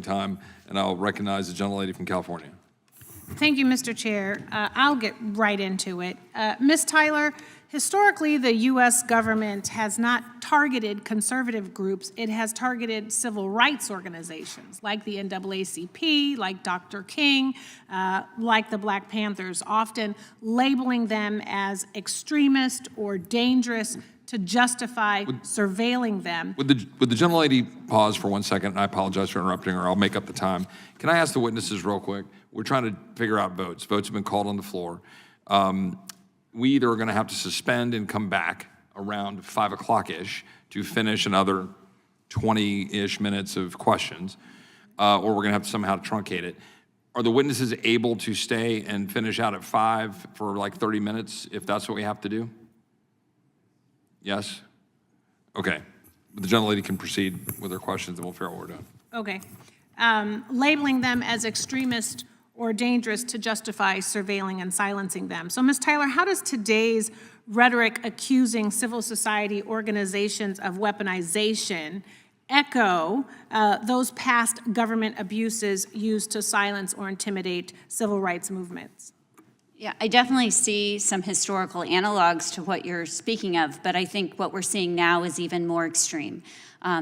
time, and I'll recognize the gentlelady from California. Thank you, Mr. Chair. I'll get right into it. Ms. Tyler, historically, the U.S. government has not targeted conservative groups. It has targeted civil rights organizations like the NAACP, like Dr. King, like the Black Panthers, often labeling them as extremist or dangerous to justify surveilling them. Would the gentlelady pause for 1 second? And I apologize for interrupting her. I'll make up the time. Can I ask the witnesses real quick? We're trying to figure out votes. Votes have been called on the floor. We either are going to have to suspend and come back around 5 o'clock-ish to finish another 20-ish minutes of questions, or we're going to have to somehow truncate it. Are the witnesses able to stay and finish out at 5 for like 30 minutes if that's what we have to do? Yes? Okay. The gentlelady can proceed with her questions and we'll figure out what we're doing. Okay. Labeling them as extremist or dangerous to justify surveilling and silencing them. So, Ms. Tyler, how does today's rhetoric accusing civil society organizations of weaponization echo those past government abuses used to silence or intimidate civil rights movements? Yeah, I definitely see some historical analogs to what you're speaking of, but I think what we're seeing now is even more extreme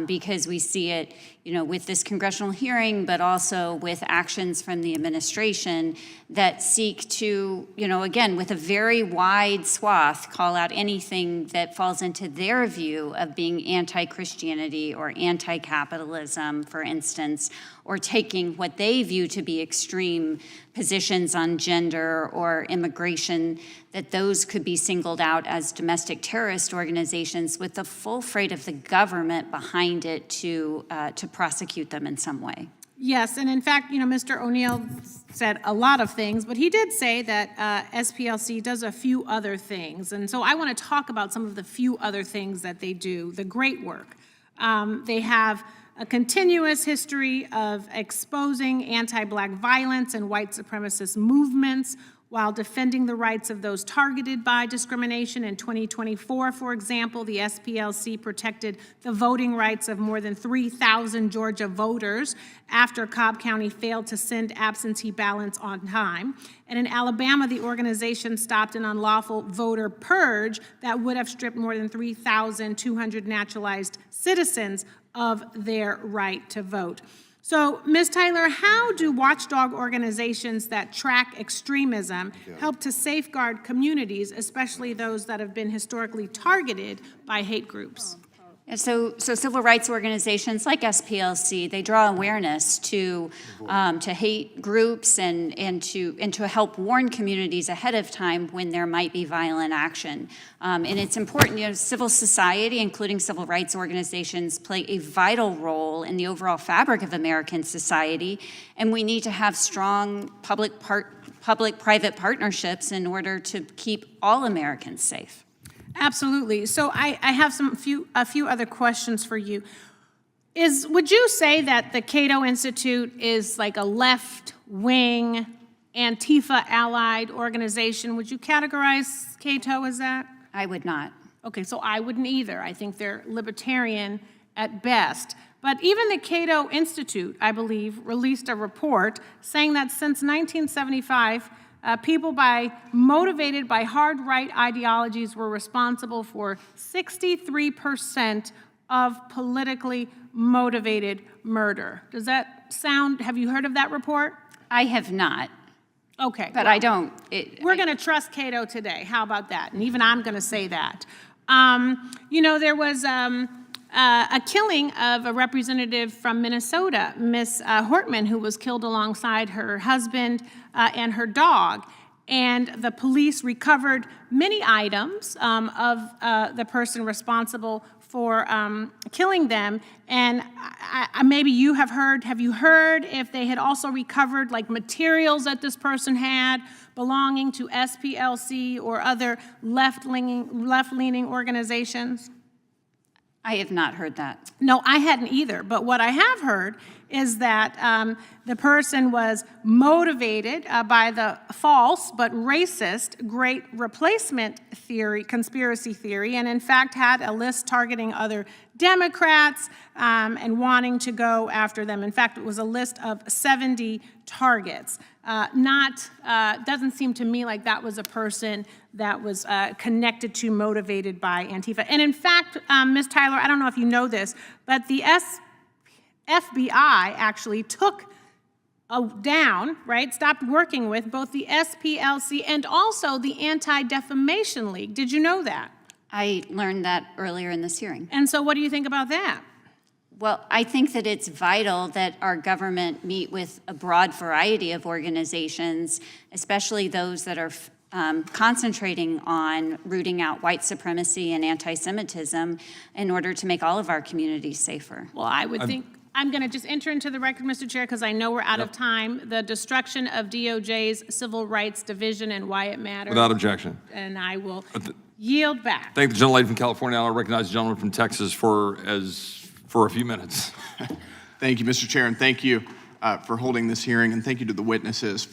because we see it, with this congressional hearing, but also with actions from the administration that seek to, again, with a very wide swath, call out anything that falls into their view of being anti-Christianity or anti-capitalism, for instance, or taking what they view to be extreme positions on gender or immigration, that those could be singled out as domestic terrorist organizations with the full freight of the government behind it to prosecute them in some way. Yes, and in fact, Mr. O'Neill said a lot of things, but he did say that SPLC does a few other things. And so I want to talk about some of the few other things that they do, the great work. They have a continuous history of exposing anti-Black violence and white supremacist movements while defending the rights of those targeted by discrimination. In 2024, for example, the SPLC protected the voting rights of more than 3,000 Georgia voters after Cobb County failed to send absentee ballots on time. And in Alabama, the organization stopped an unlawful voter purge that would have stripped more than 3,200 naturalized citizens of their right to vote. So, Ms. Tyler, how do watchdog organizations that track extremism help to safeguard communities, especially those that have been historically targeted by hate groups? And so civil rights organizations like SPLC, they draw awareness to hate groups and to help warn communities ahead of time when there might be violent action. And it's important, civil society, including civil rights organizations, play a vital role in the overall fabric of American society, and we need to have strong public-private partnerships in order to keep all Americans safe. Absolutely. So I have a few other questions for you. Would you say that the CATO Institute is like a left-wing, Antifa-allied organization? Would you categorize CATO as that? I would not. Okay, so I wouldn't either. I think they're libertarian at best. But even the CATO Institute, I believe, released a report saying that since 1975, people motivated by hard right ideologies were responsible for 63% of politically motivated murder. Does that sound, have you heard of that report? I have not. Okay. But well, I don't. We're going to trust Cato today. How about that? And even I'm going to say that. There was a killing of a representative from Minnesota, Miss Hortman, who was killed alongside her husband and her dog. And the police recovered many items of the person responsible for killing them. And maybe you have you heard if they had also recovered like materials that this person had belonging to SPLC or other left-leaning organizations? I have not heard that. No, I hadn't either. But what I have heard is that the person was motivated by the false but racist Great Replacement theory, conspiracy theory, and in fact had a list targeting other Democrats and wanting to go after them. In fact, it was a list of 70 targets. Doesn't seem to me like that was a person that was connected to, motivated by Antifa. And in fact, Ms. Tyler, I don't know if you know this, but the FBI actually took down, right, stopped working with both the SPLC and also the Anti-Defamation League. Did you know that? I learned that earlier in this hearing. And so what do you think about that? Well, I think that it's vital that our government meet with a broad variety of organizations, especially those that are concentrating on rooting out white supremacy and anti-Semitism in order to make all of our communities safer. Well, I would think, I'm going to just enter into the record, Mr. Chair, because I know we're out of time, the destruction of DOJ's Civil Rights Division and why it matters. Without objection. And I will yield back. Thank the gentlelady from California. I'll recognize the gentleman from Texas for a few minutes. Thank you, Mr. Chair, and thank you for holding this hearing, and thank you to the witnesses